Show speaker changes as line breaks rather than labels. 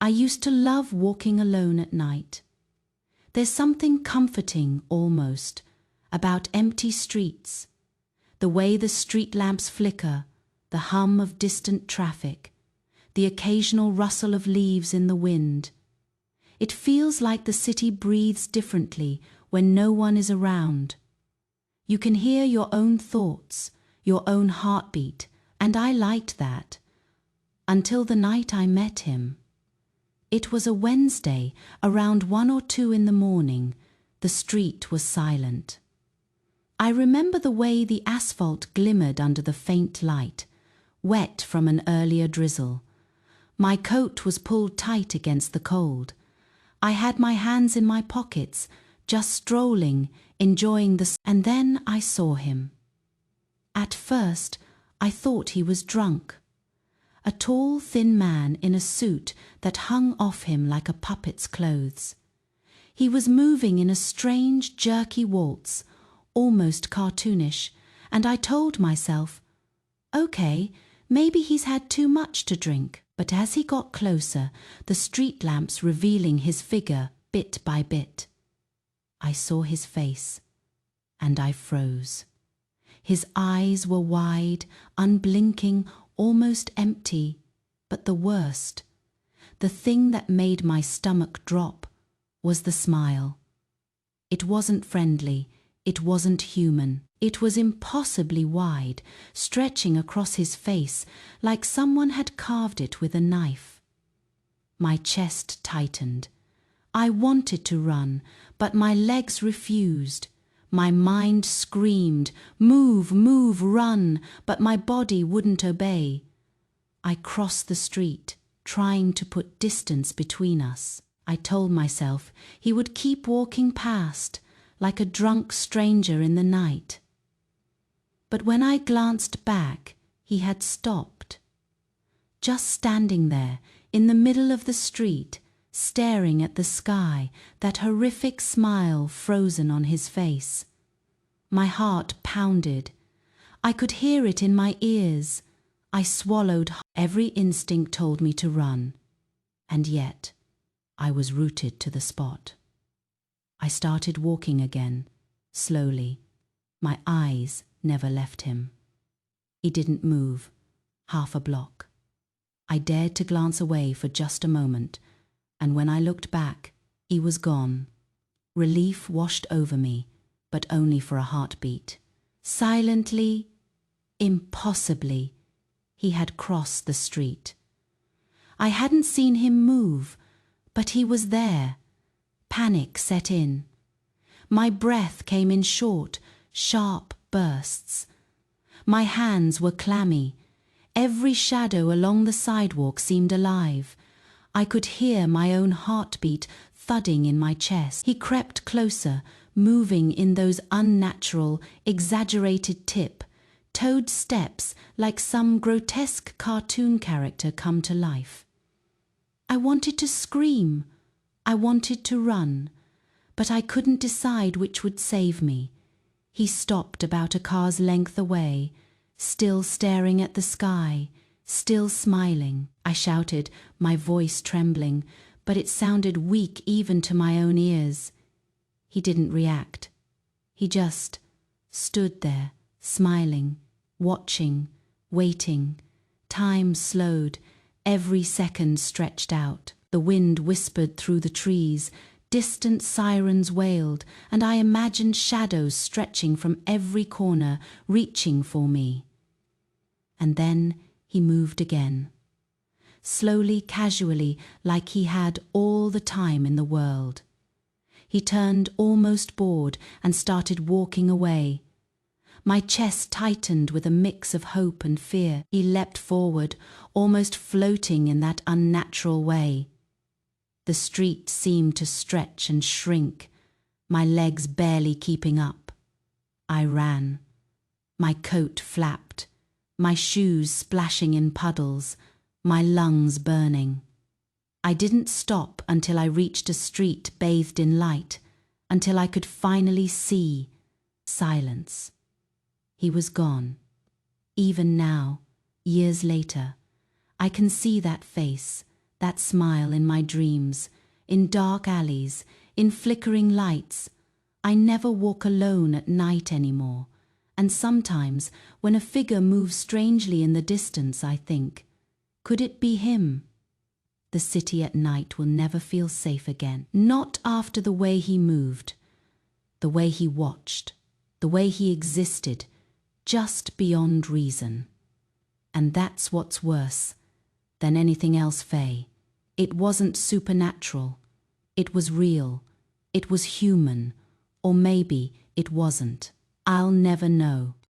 I used to love walking alone at night. There's something comforting, almost, about empty streets, the way the street lamps flicker, the hum of distant traffic, the occasional rustle of leaves in the wind. It feels like the city breathes differently when no one is around. You can hear your own thoughts, your own heartbeat, and I liked that. Until the night I met him. It was a Wednesday, around 1 or 2 in the morning. The street was silent. I remember the way the asphalt glimmered under the faint light, wet from an earlier drizzle. My coat was pulled tight against the cold. I had my hands in my pockets, just strolling, enjoying the... And then I saw him. At first, I thought he was drunk. A tall, thin man in a suit that hung off him like a puppet's clothes. He was moving in a strange, jerky waltz, almost cartoonish, and I told myself, okay, maybe he's had too much to drink. But as he got closer, the street lamps revealing his figure bit by bit, I saw his face, and I froze. His eyes were wide, unblinking, almost empty, but the worst, the thing that made my stomach drop, was the smile. It wasn't friendly, it wasn't human. It was impossibly wide, stretching across his face like someone had carved it with a knife. My chest tightened. I wanted to run, but my legs refused. My mind screamed, move, move, run, but my body wouldn't obey. I crossed the street, trying to put distance between us. I told myself he would keep walking past, like a drunk stranger in the night. But when I glanced back, he had stopped. Just standing there, in the middle of the street, staring at the sky, that horrific smile frozen on his face. My heart pounded. I could hear it in my ears. I swallowed. Every instinct told me to run. And yet, I was rooted to the spot. I started walking again, slowly. My eyes never left him. He didn't move, half a block. I dared to glance away for just a moment, and when I looked back, he was gone. Relief washed over me, but only for a heartbeat. Silently, impossibly, he had crossed the street. I hadn't seen him move, but he was there. Panic set in. My breath came in short, sharp bursts. My hands were clammy. Every shadow along the sidewalk seemed alive. I could hear my own heartbeat thudding in my chest. He crept closer, moving in those unnatural, exaggerated tip-toed steps like some grotesque cartoon character come to life. I wanted to scream. I wanted to run, but I couldn't decide which would save me. He stopped about a car's length away, still staring at the sky, still smiling. I shouted, my voice trembling, but it sounded weak even to my own ears. He didn't react. He just stood there, smiling, watching, waiting. Time slowed, every second stretched out. The wind whispered through the trees, distant sirens wailed, and I imagined shadows stretching from every corner, reaching for me. And then he moved again. Slowly, casually, like he had all the time in the world. He turned almost bored and started walking away. My chest tightened with a mix of hope and fear. He leapt forward, almost floating in that unnatural way. The street seemed to stretch and shrink, my legs barely keeping up. I ran. My coat flapped, my shoes splashing in puddles, my lungs burning. I didn't stop until I reached a street bathed in light, until I could finally see silence. He was gone. Even now, years later, I can see that face, That smile in my dreams, in dark alleys, in flickering lights. I never walk alone at night anymore. And sometimes, when a figure moves strangely in the distance, I think, could it be him? The city at night will never feel safe again. Not after the way he moved, the way he watched, the way he existed, just beyond reason. And that's what's worse than anything else, Faye. It wasn't supernatural. It was real. It was human. Or maybe it wasn't. I'll never know.